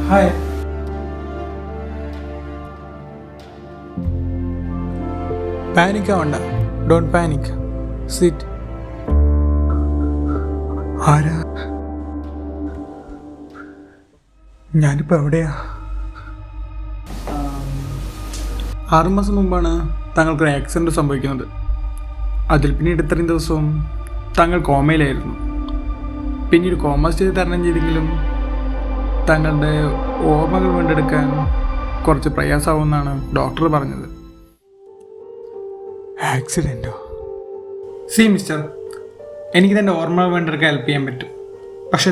Hi. Panic ആവണ്ട, don't panic, sit. ആരാ? ഞാനിപ്പോൾ എവിടെയാ? 6 മാസം മുമ്പാണ് താങ്കൾക്കൊരു ആക്സിഡൻറ്റ് സംഭവിക്കുന്നത്. അതിൽ പിന്നീട് ഇത്രയും ദിവസവും താങ്കൾ കോമയിലായിരുന്നു. പിന്നീട് കോമ സ്റ്റേജ് തരണം ചെയ്തെങ്കിലും താങ്കളുടെ ഓർമ്മകൾ വീണ്ടെടുക്കാൻ കുറച്ച് പ്രയാസമാവുമെന്നാണ് ഡോക്ടർ പറഞ്ഞത്. ആക്സിഡൻറ്റോ? മിസ്റ്റർ, എനിക്ക് തന്നെ ഓർമ്മകൾ വീണ്ടെടുക്കാൻ ഹെൽപ്പ് ചെയ്യാൻ പറ്റും. പക്ഷെ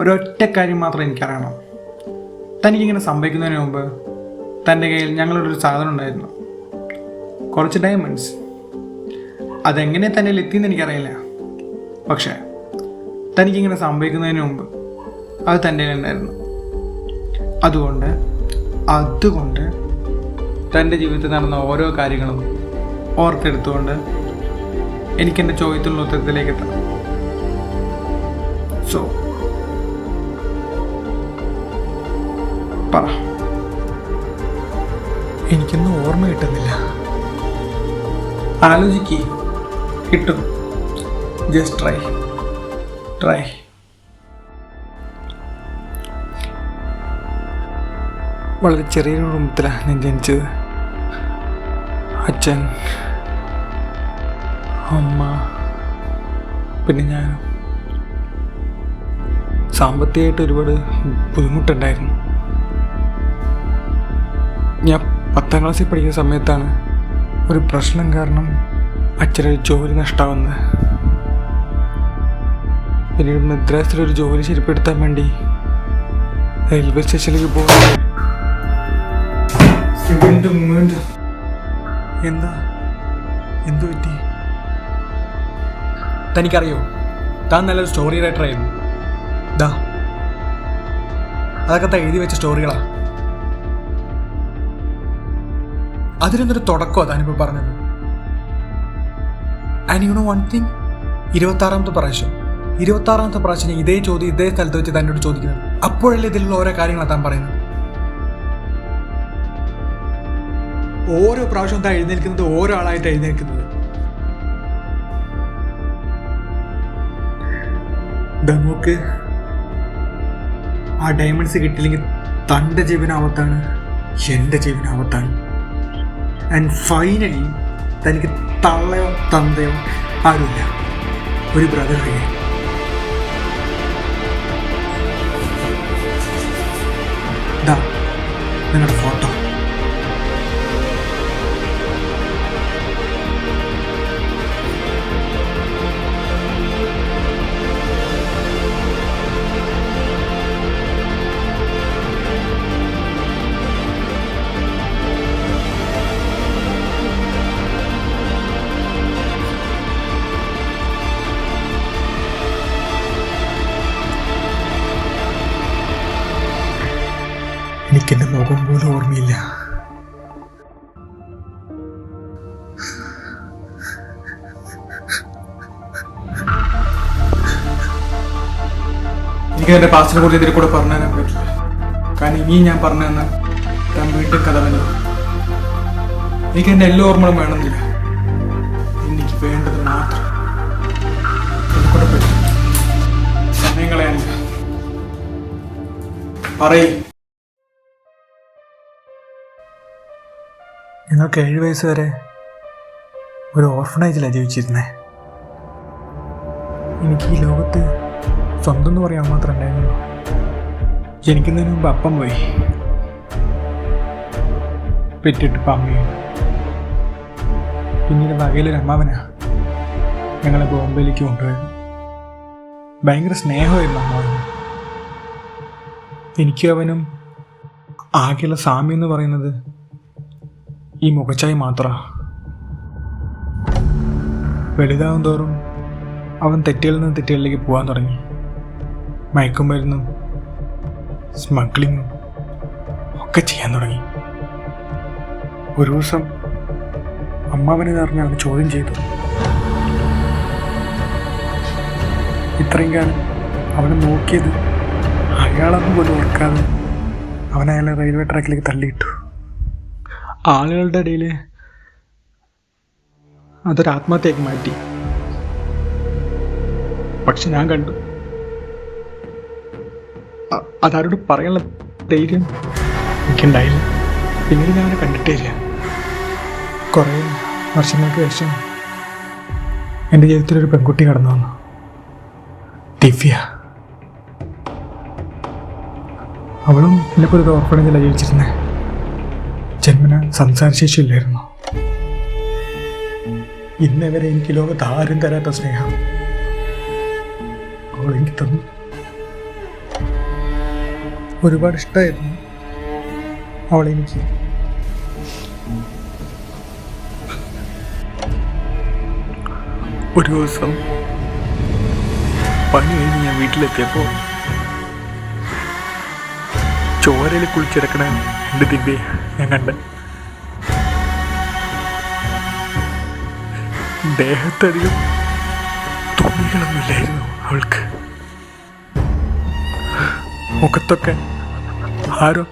ഒരൊറ്റ കാര്യം മാത്രം എനിക്കറിയണം. തനിക്കിങ്ങനെ സംഭവിക്കുന്നതിന് മുമ്പ് തൻ്റെ കയ്യിൽ ഞങ്ങളുടെ ഒരു സാധനം ഉണ്ടായിരുന്നു, കുറച്ച് ഡയമണ്ട്സ്. അതെങ്ങനെ തന്നെ എത്തിയെന്ന് എനിക്കറിയില്ല. പക്ഷേ തനിക്കിങ്ങനെ സംഭവിക്കുന്നതിന് മുമ്പ് അത് തൻ്റെ ഉണ്ടായിരുന്നു. അതുകൊണ്ട് തൻ്റെ ജീവിതത്തിൽ നടന്ന ഓരോ കാര്യങ്ങളും ഓർത്തെടുത്തുകൊണ്ട് എനിക്കെൻ്റെ ചോദ്യത്തിലുള്ള ഉത്തരത്തിലേക്ക് എത്തണം. സോ പറ. എനിക്കൊന്നും ഓർമ്മ കിട്ടുന്നില്ല. ആലോചിക്ക്, കിട്ടും. Just try. വളരെ ചെറിയൊരു കുടുംബത്തിലാണ് ഞാൻ ജനിച്ചത്. അച്ഛൻ, അമ്മ, പിന്നെ ഞാൻ. സാമ്പത്തികമായിട്ട് ഒരുപാട് ബുദ്ധിമുട്ടുണ്ടായിരുന്നു. ഞാൻ 10ാം ക്ലാസ്സിൽ പഠിക്കുന്ന സമയത്താണ് ഒരു പ്രശ്നം കാരണം അച്ഛനൊരു ജോലി നഷ്ടമാവുന്നത്. പിന്നീട് മദ്രാസിലൊരു ജോലി ശരിപ്പെടുത്താൻ വേണ്ടി റെയിൽവേ സ്റ്റേഷനിലേക്ക് പോകുന്നത്. എന്തു പറ്റി? തനിക്കറിയോ, താൻ നല്ലൊരു സ്റ്റോറി റൈറ്ററായിരുന്നു. അതൊക്കെ എഴുതി വെച്ച സ്റ്റോറികളാ. അതിനൊന്നൊരു തുടക്കമോ താനിപ്പോൾ പറഞ്ഞത്? And you know one thing, 26ാമത്തെ പ്രാവശ്യം ഇതേ ചോദ്യം ഇതേ സ്ഥലത്ത് വെച്ച് തന്നോട് ചോദിക്കുന്നത്. അപ്പോഴല്ലേ ഇതിലുള്ള ഓരോ കാര്യങ്ങളാണ് താൻ പറയുന്നത്. ഓരോ പ്രാവശ്യം താൻ എഴുന്നേൽക്കുന്നത് ഓരോ ആളായിട്ട് എഴുന്നേൽക്കുന്നത്. നമുക്ക് ആ ഡയമണ്ട്സ് കിട്ടില്ലെങ്കിൽ തൻ്റെ ജീവനാവത്താണ്, എൻ്റെ ജീവനാവത്താണ്. ആൻഡ് ഫൈനലി തനിക്ക് തള്ളയോ തന്തയോ ആരുമില്ല, ഒരു ബ്രദർ. നിങ്ങളുടെ ഫോട്ടോ. എനിക്കെൻ്റെ മുഖം പോലും ഓർമ്മയില്ല. എനിക്ക് എൻ്റെ പാസ്റ്റിനെ കുറിച്ച് ഇതിൽ കൂടെ പറഞ്ഞു തരാൻ പറ്റില്ല. കാരണം ഇനിയും ഞാൻ പറഞ്ഞു തന്നാൽ ഞാൻ വീണ്ടും കഥ വന്നു. എനിക്ക് എൻ്റെ എല്ലാ ഓർമ്മകളും വേണമെന്നില്ല. എനിക്ക് വേണ്ടത് മാത്രം എന്നെക്കൂടെ പറ്റും. സമയം കളയാനില്ല. പറയും. ഞങ്ങൾക്ക് 7 വയസ്സ് വരെ ഒരു ഓർഫനേജിലാണ് ജീവിച്ചിരുന്നത്. എനിക്ക് ഈ ലോകത്ത് സ്വന്തം എന്ന് പറയാൻ മാത്രം ഉണ്ടായിരുന്നു. ജനിക്കുന്നതിന് മുമ്പ് അപ്പം പോയി, പെറ്റിട്ടിപ്പോൾ അമ്മയും. പിന്നീട് വകയിലൊരു അമ്മാവനാ ഞങ്ങളെ ബോംബെയിലേക്ക് കൊണ്ടുപോയത്. ഭയങ്കര സ്നേഹമായിരുന്നു അമ്മാവന്. എനിക്കും അവനും ആകെയുള്ള സാമ്യം എന്ന് പറയുന്നത് ഈ മുഖച്ചായി മാത്രമാണ്. വലുതാവും തോറും അവൻ തെറ്റുകളിൽ നിന്ന് തെറ്റുകളിലേക്ക് പോകാൻ തുടങ്ങി. മയക്കുമരുന്നും സ്മഗ്ലിങ്ങും ഒക്കെ ചെയ്യാൻ തുടങ്ങി. ഒരു ദിവസം അമ്മാവനെ നിറഞ്ഞ് അവൻ ചോദ്യം ചെയ്തു. ഇത്രയും കാലം അവനെ നോക്കിയത് അയാളെന്ന് പോലും ഓർക്കാതെ അവനയാൾ റെയിൽവേ ട്രാക്കിലേക്ക് തള്ളിയിട്ടു. ആളുകളുടെ ഇടയിൽ അതൊരു ആത്മഹത്യയാക്കി മാറ്റി. പക്ഷെ ഞാൻ കണ്ടു. അതാരോട് പറയാനുള്ള ധൈര്യം എനിക്കുണ്ടായില്ല. പിന്നീട് ഞാൻ അവനെ കണ്ടിട്ടേ ഇല്ല. കുറേ വർഷങ്ങൾക്ക് ശേഷം എൻ്റെ ജീവിതത്തിലൊരു പെൺകുട്ടി കടന്നു വന്നു, ദിവ്യ. അവളും എന്നെപ്പോലെ ഒരു ഓർഫണേജിലാണ് ജീവിച്ചിരുന്നത്. ജന്മന സംസാരശേഷിയില്ലായിരുന്നു. ഇന്നേ വരെ എനിക്ക് ലോകത്ത് ആരും തരാത്ത സ്നേഹം അവൾ എനിക്ക് തന്നു. ഒരുപാട് ഇഷ്ടമായിരുന്നു അവളെനിക്ക്. ഒരു ദിവസം പണി കഴിഞ്ഞ് ഞാൻ വീട്ടിലെത്തിയപ്പോൾ ചോരയിൽ കുളിച്ചിടക്കണ എൻ്റെ ദിവ്യ ഞാൻ കണ്ട. ദേഹത്തധികം തുണികളൊന്നുമില്ലായിരുന്നു അവൾക്ക്. മുഖത്തൊക്കെ ആരോ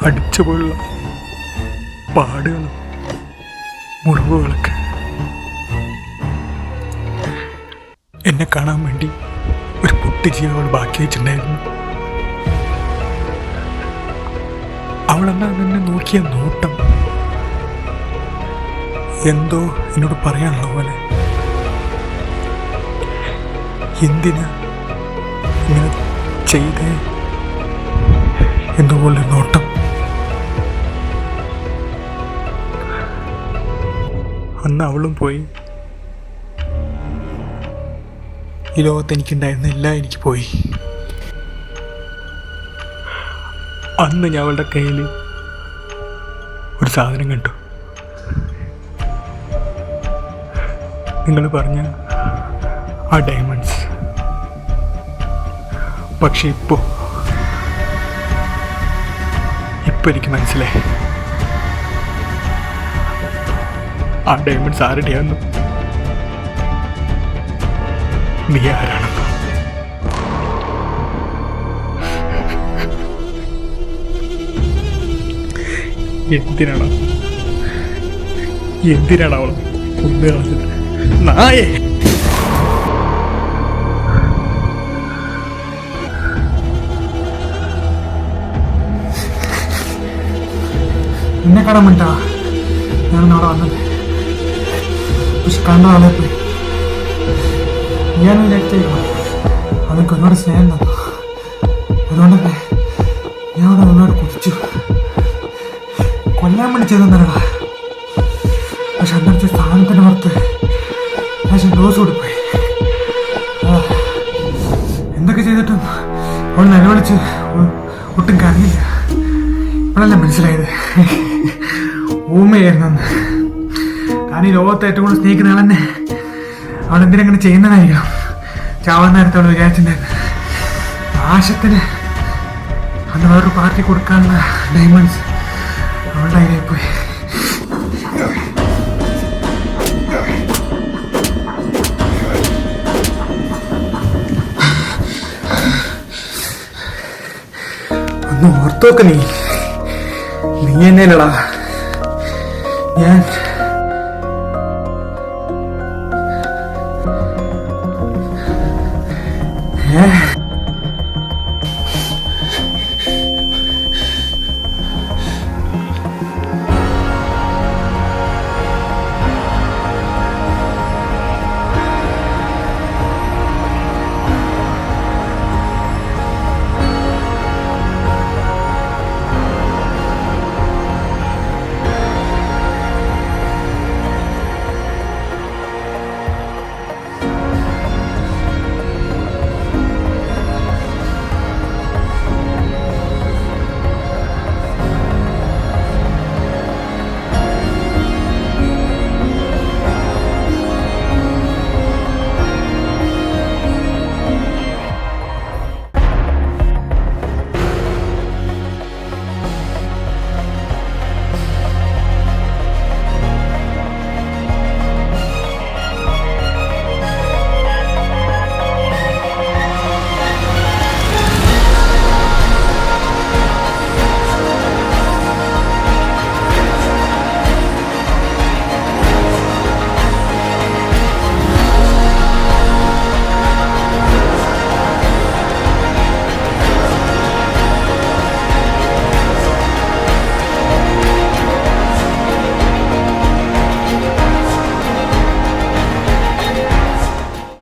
അടിച്ചുപോലുള്ള പാടുകളും മുറിവുകളൊക്കെ. എന്നെ കാണാൻ വേണ്ടി ഒരു പൊട്ടി ജീവൻ അവൾ ബാക്കി വെച്ചിട്ടുണ്ടായിരുന്നു. അവളെന്നാ എന്നെ നോക്കിയ നോട്ടം എന്തോ എന്നോട് പറയാനുള്ള പോലെ. എന്തിനാ ഇങ്ങനെ ചെയ്തേ എന്നുപോലെ നോട്ടം. അന്ന് അവളും പോയി. ഈ ലോകത്ത് എനിക്കുണ്ടായിരുന്ന എല്ലാം എനിക്ക് പോയി. അന്ന് ഞാൻ അവളുടെ കയ്യിൽ ഒരു സാധനം കണ്ടു. നിങ്ങൾ പറഞ്ഞ ആ ഡയമണ്ട്സ്. പക്ഷെ ഇപ്പോൾ എനിക്ക് മനസ്സിലായി ആ ഡയമണ്ട്സ് ആരുടെയാണെന്നും നീ ആരാണെന്നും. എന്തിനാണ് അവൾ കൊന്നു കളഞ്ഞത്? നായേ, എന്നെ കാണാൻ വേണ്ടാ ഞാൻ നാളെ വന്നത്. പക്ഷെ കണ്ട ആളെ പോയി ഞാൻ വിചാരിച്ചേക്കാം അവർക്ക് ഒരുപാട് സ്നേഹം തന്നു. അതുകൊണ്ടല്ലേ ഞാൻ അവിടെ ഒരുപാട് കുതിച്ചു. കൊല്ലാൻ വേണ്ടി ചെയ്തെന്നല്ലടാ. പക്ഷെ അന്നത്തെ സ്ഥാനത്തിൻ്റെ പുറത്ത് പക്ഷെ ഡോസ് കൊടുപ്പോയി. എന്തൊക്കെ ചെയ്തിട്ടും അവൾ നിലവിളിച്ച് ഒട്ടും കരഞ്ഞില്ല. അവളല്ല മനസ്സിലായത് ഊമയായിരുന്നെന്ന്. താൻ ഈ ലോകത്തെ ഏറ്റവും കൂടുതൽ സ്നേഹിക്കുന്ന ആളെന്നെ അവൾ എന്തിനങ്ങനെ ചെയ്യുന്നതായിരിക്കണം. ചാവാൻ നേരത്തെ അവൾ വിചാരിച്ചിട്ടുണ്ടായിരുന്നു ആശത്തിന് അന്ന് വേറൊരു പാർട്ടി കൊടുക്കാനുള്ള ഡയമണ്ട്സ് അവളുടെ അതിലേക്ക് പോയി. ഒന്ന് ഓർത്തോക്ക് നീ എന്നല്ലടാ ഞാൻ